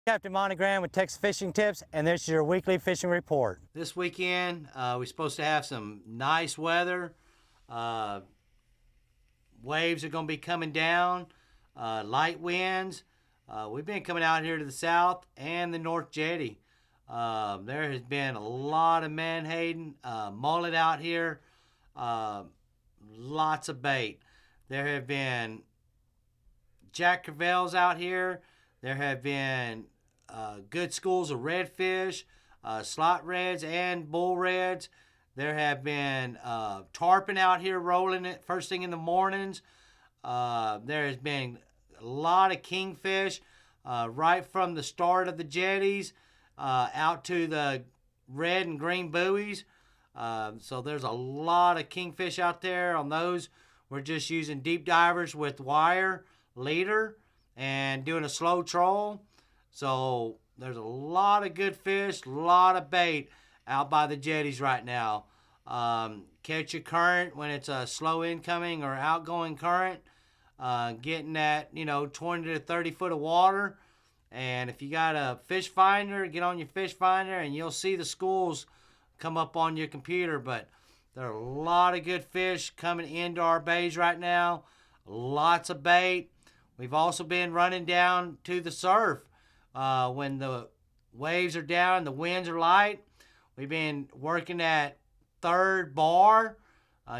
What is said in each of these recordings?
Captain Monte with Texas Fishing Tips, and this is your weekly fishing report. This weekend, we're supposed to have some nice weather. Waves are going to be coming down, light winds. We've been coming out here to the south and the North Jetty. There has been a lot of menhaden, mullet out here, lots of bait. There have been jack crevalles out here. There have been good schools of redfish, slot reds and bull reds. There have been tarpon out here rolling it first thing in the mornings. There has been a lot of kingfish right from the start of the jetties out to the red and green buoys. So there's a lot of kingfish out there on those. We're just using deep divers with wire, leader, and doing a slow troll. So there's a lot of good fish, a lot of bait out by the jetties right now. Catch a current when it's a slow incoming or outgoing current, getting that 20 to 30 foot of water. And if you got a fish finder, get on your fish finder and you'll see the schools come up on your computer. But there are a lot of good fish coming into our bays right now, lots of bait. We've also been running down to the surf when the waves are down, the winds are light. We've been working that third bar.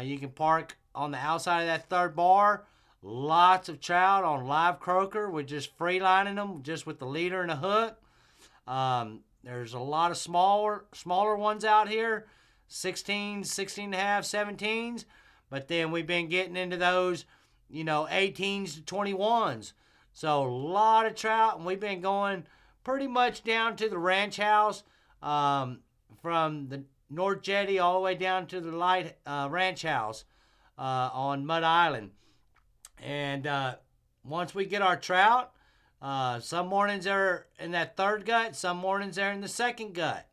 You can park on the outside of that third bar. Lots of trout on live croaker. We're just free lining them just with the leader and a hook. There's a lot of smaller ones out here, 16s, 16 and a half, 17s. But then we've been getting into those 18s to 21s. So a lot of trout, and we've been going pretty much down to the ranch house from the North Jetty all the way down to the light ranch house on Mud Island. And once we get our trout, some mornings they're in that third gut, some mornings they're in the second gut.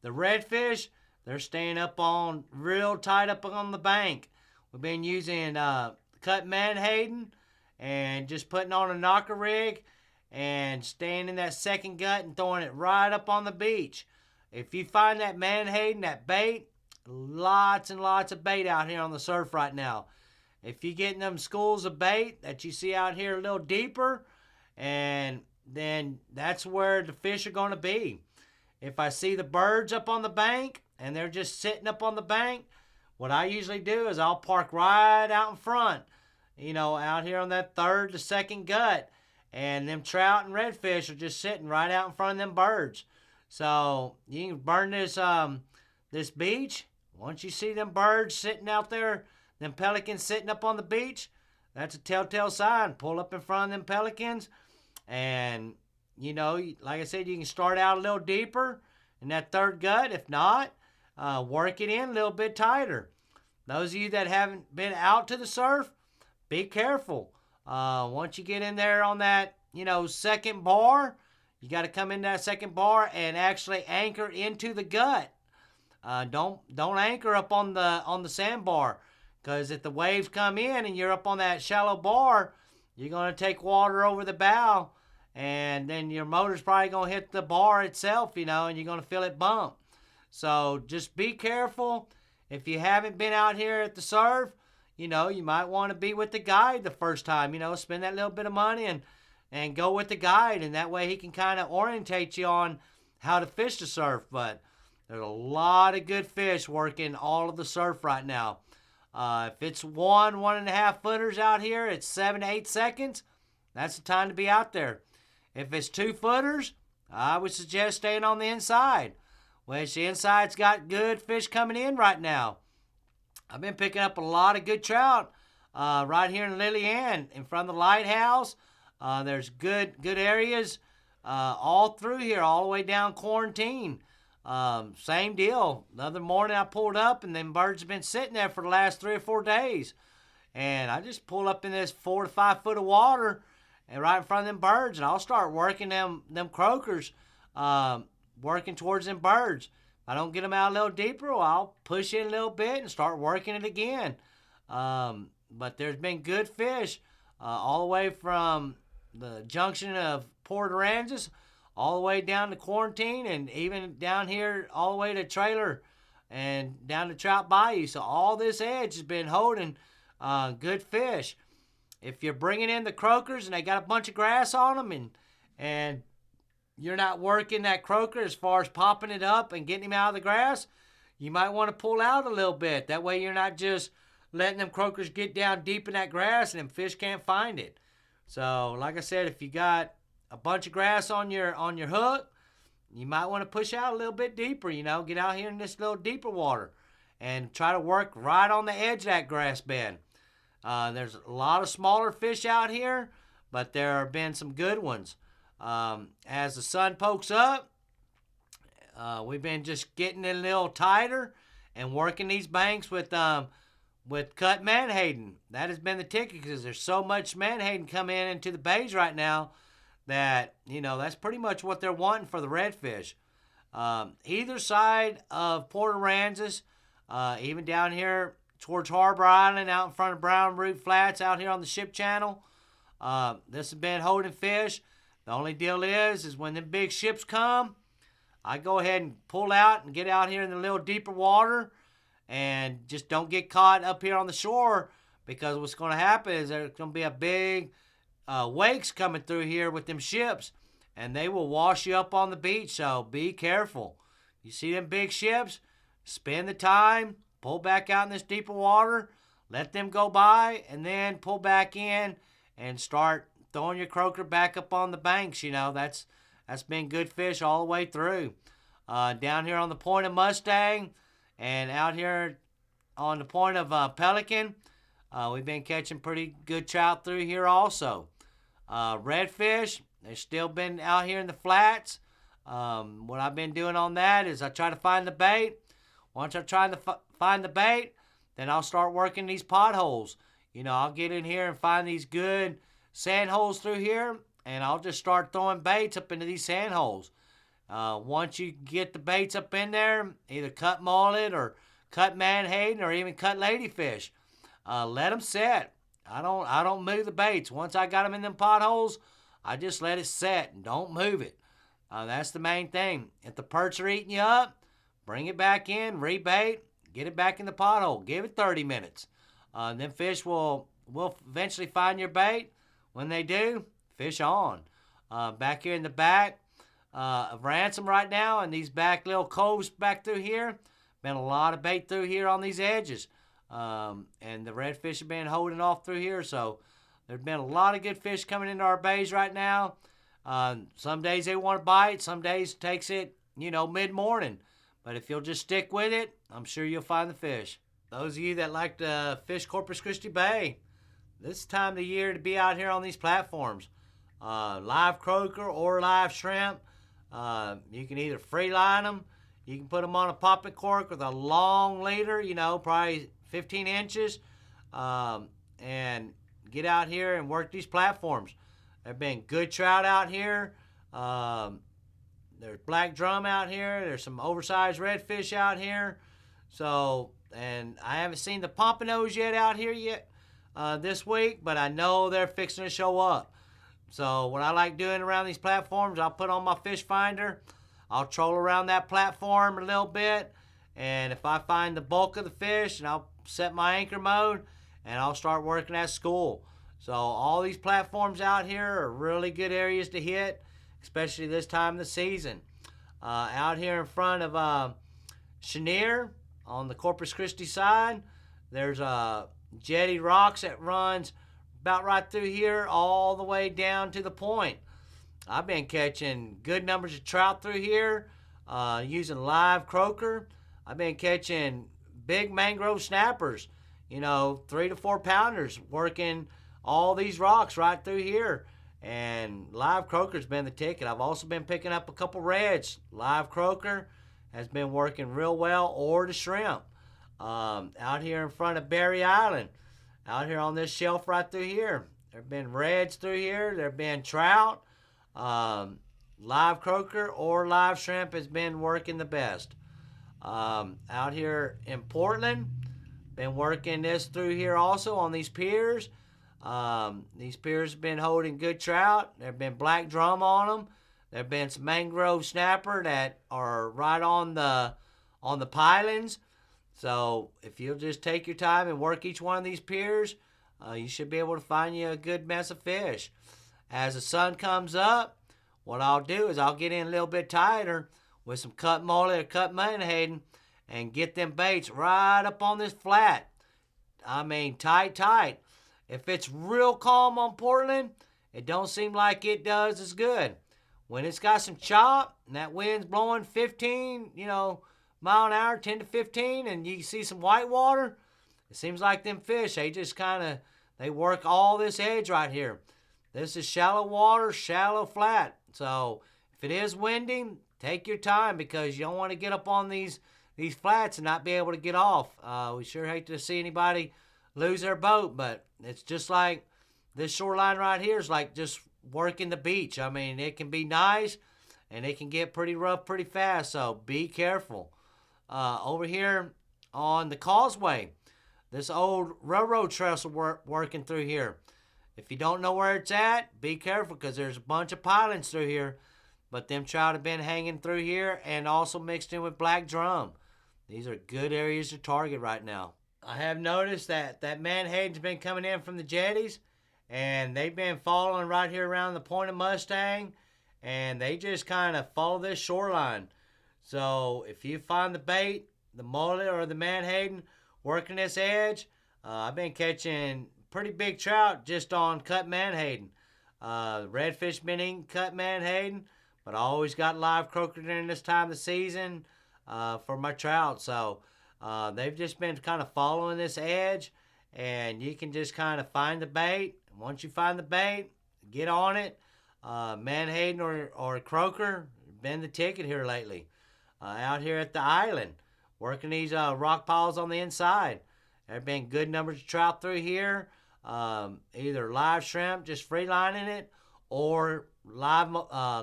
The redfish, they're staying up on real tight up on the bank. We've been using cut menhaden and just putting on a knocker rig and staying in that second gut and throwing it right up on the beach. If you find that menhaden, that bait, lots and lots of bait out here on the surf right now. If you get in them schools of bait that you see out here a little deeper, and then that's where the fish are going to be. If I see the birds up on the bank and they're just sitting up on the bank, what I usually do is I'll park right out in front, out here on that third to second gut. And them trout and redfish are just sitting right out in front of them birds. So you can burn this beach. Once you see them birds sitting out there, them pelicans sitting up on the beach, that's a telltale sign. Pull up in front of them pelicans. And, like I said, you can start out a little deeper in that third gut. If not, work it in a little bit tighter. Those of you that haven't been out to the surf, be careful. Once you get in there on that, second bar, you got to come in that second bar and actually anchor into the gut. Don't anchor up on the sandbar, because if the waves come in and you're up on that shallow bar, you're going to take water over the bow, and then your motor's probably going to hit the bar itself, and you're going to feel it bump. So just be careful. If you haven't been out here at the surf, you might want to be with the guide the first time. Spend that little bit of money and go with the guide, and that way he can kind of orientate you on how to fish the surf. But there's a lot of good fish working all of the surf right now. If it's 1.5 footers out here, it's 7 to 8 seconds. That's the time to be out there. If it's 2 footers, I would suggest staying on the inside, which the inside's got good fish coming in right now. I've been picking up a lot of good trout right here in Lillian in front of the lighthouse. There's good areas all through here, all the way down Quarantine. Same deal. The other morning I pulled up, and them birds have been sitting there for the last 3 or 4 days. And I just pull up in this 4 to 5 foot of water and right in front of them birds, and I'll start working them croakers, working towards them birds. If I don't get them out a little deeper, well, I'll push in a little bit and start working it again. But there's been good fish all the way from the junction of Port Aransas all the way down to Quarantine, and even down here all the way to Trailer and down to Trout Bayou. So all this edge has been holding good fish. If you're bringing in the croakers and they got a bunch of grass on them, and you're not working that croaker as far as popping it up and getting him out of the grass, you might want to pull out a little bit. That way you're not just letting them croakers get down deep in that grass and them fish can't find it. So like I said, if you got a bunch of grass on your hook, you might want to push out a little bit deeper, get out here in this little deeper water and try to work right on the edge of that grass bed. There's a lot of smaller fish out here, but there have been some good ones. As the sun pokes up, we've been just getting it a little tighter and working these banks with cut menhaden. That has been the ticket because there's so much menhaden coming into the bays right now that, that's pretty much what they're wanting for the redfish. Either side of Port Aransas, even down here towards Harbor Island, out in front of Brown Root Flats, out here on the ship channel, this has been holding fish. The only deal is when the big ships come, I go ahead and pull out and get out here in the little deeper water and just don't get caught up here on the shore, because what's going to happen is there's going to be a big wakes coming through here with them ships, and they will wash you up on the beach, so be careful. You see them big ships, spend the time, pull back out in this deeper water, let them go by, and then pull back in and start throwing your croaker back up on the banks. That's been good fish all the way through. Down here on the point of Mustang and out here on the point of Pelican, we've been catching pretty good trout through here also. Redfish, they've still been out here in the flats. What I've been doing on that is I try to find the bait. Once I try to find the bait, then I'll start working these potholes. I'll get in here and find these good sand holes through here, and I'll just start throwing baits up into these sand holes. Once you get the baits up in there, either cut mullet or cut menhaden or even cut ladyfish, let them set. I don't move the baits. Once I got them in them potholes, I just let it set and don't move it. That's the main thing. If the perch are eating you up, bring it back in, rebait, get it back in the pothole. Give it 30 minutes. Then fish will eventually find your bait. When they do, fish on. Back here in the back of Ransom right now, and these back little coves back through here, been a lot of bait through here on these edges. And the redfish have been holding off through here, so there's been a lot of good fish coming into our bays right now. Some days they want to bite, some days it takes it, mid-morning. But if you'll just stick with it, I'm sure you'll find the fish. Those of you that like to fish Corpus Christi Bay, this is time of the year to be out here on these platforms. Live croaker or live shrimp. You can either free line them, you can put them on a popping cork with a long leader, probably 15 inches, and get out here and work these platforms. There have been good trout out here. There's black drum out here. There's some oversized redfish out here. So, and I haven't seen the pompanos yet out here yet this week, but I know they're fixing to show up. So what I like doing around these platforms, I'll put on my fish finder. I'll troll around that platform a little bit, and if I find the bulk of the fish, and I'll set my anchor mode, and I'll start working at school. So all these platforms out here are really good areas to hit, especially this time of the season. Out here in front of Chenier on the Corpus Christi side, there's a jetty rocks that runs about right through here all the way down to the point. I've been catching good numbers of trout through here using live croaker. I've been catching big mangrove snappers, 3 to 4 pounders, working all these rocks right through here. And live croaker's been the ticket. I've also been picking up a couple reds. Live croaker has been working real well, or the shrimp. Out here in front of Berry Island, out here on this shelf right through here, there have been reds through here. There have been trout. Live croaker or live shrimp has been working the best. Out here in Portland, been working this through here also on these piers. These piers have been holding good trout. There have been black drum on them. There have been some mangrove snapper that are right on the pilings. So if you'll just take your time and work each one of these piers, you should be able to find you a good mess of fish. As the sun comes up, what I'll do is I'll get in a little bit tighter with some cut mullet or cut menhaden and get them baits right up on this flat. I mean, tight. If it's real calm on Portland, it don't seem like it does as good. When it's got some chop and that wind's blowing 15, mile an hour, 10 to 15, and you see some white water, it seems like them fish, they just they work all this edge right here. This is shallow water, shallow flat. So if it is windy, take your time because you don't want to get up on these flats and not be able to get off. We sure hate to see anybody lose their boat, but it's just like this shoreline right here is like just working the beach. I mean, it can be nice and it can get pretty rough pretty fast, so be careful. Over here on the causeway, this old railroad trestle working through here. If you don't know where it's at, be careful because there's a bunch of pilings through here. But them trout have been hanging through here and also mixed in with black drum. These are good areas to target right now. I have noticed that menhaden's been coming in from the jetties, and they've been following right here around the Point of Mustang, and they just kind of follow this shoreline. So if you find the bait, the mullet or the menhaden working this edge, I've been catching pretty big trout just on cut menhaden. Redfish been eating cut menhaden, but I always got live croaker during this time of the season for my trout. So they've just been kind of following this edge, and you can just kind of find the bait. Once you find the bait, get on it. Menhaden or croaker been the ticket here lately. Out here at the island, working these rock piles on the inside. There have been good numbers of trout through here. Either live shrimp, just free lining it, or live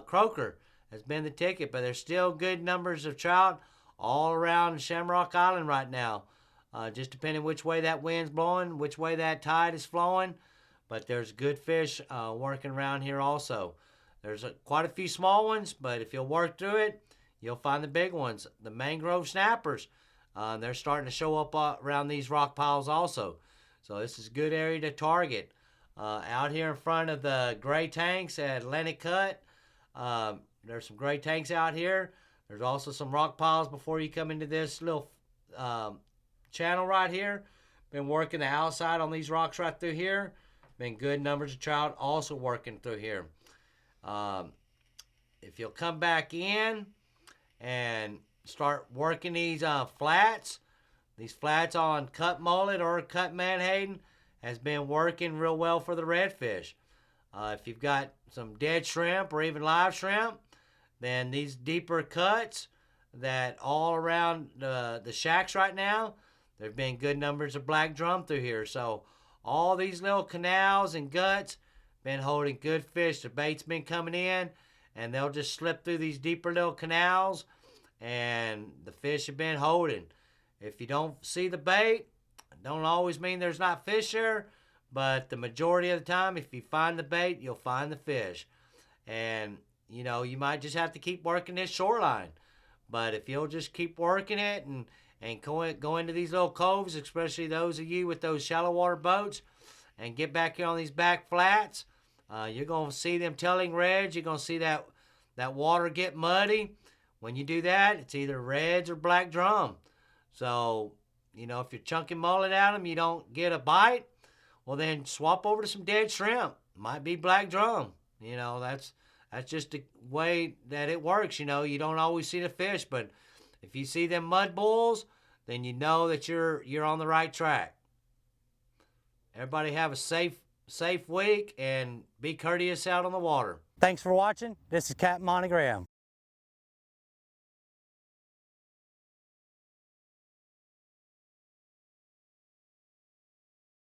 croaker has been the ticket. But there's still good numbers of trout all around Shamrock Island right now. Just depending which way that wind's blowing, which way that tide is flowing. But there's good fish working around here also. There's quite a few small ones, but if you'll work through it, you'll find the big ones. The mangrove snappers, they're starting to show up around these rock piles also. So this is a good area to target. Out here in front of the gray tanks at Atlantic Cut, there's some gray tanks out here. There's also some rock piles before you come into this little channel right here. Been working the outside on these rocks right through here. Been good numbers of trout also working through here. If you'll come back in and start working these flats, these flats on cut mullet or cut menhaden has been working real well for the redfish. If you've got some dead shrimp or even live shrimp, then these deeper cuts that all around the shacks right now, there have been good numbers of black drum through here. So all these little canals and guts been holding good fish. The bait's been coming in, and they'll just slip through these deeper little canals, and the fish have been holding. If you don't see the bait, it don't always mean there's not fish there, but the majority of the time, if you find the bait, you'll find the fish. And, you might just have to keep working this shoreline. But if you'll just keep working it and go into these little coves, especially those of you with those shallow water boats, and get back here on these back flats, you're going to see them telling reds. You're going to see that water get muddy. When you do that, it's either reds or black drum. So, if you're chunking mullet at them, you don't get a bite, well, then swap over to some dead shrimp. Might be black drum. That's just the way that it works. You don't always see the fish, but if you see them mud bulls, then you know that you're on the right track. Everybody have a safe week and be courteous out on the water. Thanks for watching. This is Captain Monte Graham.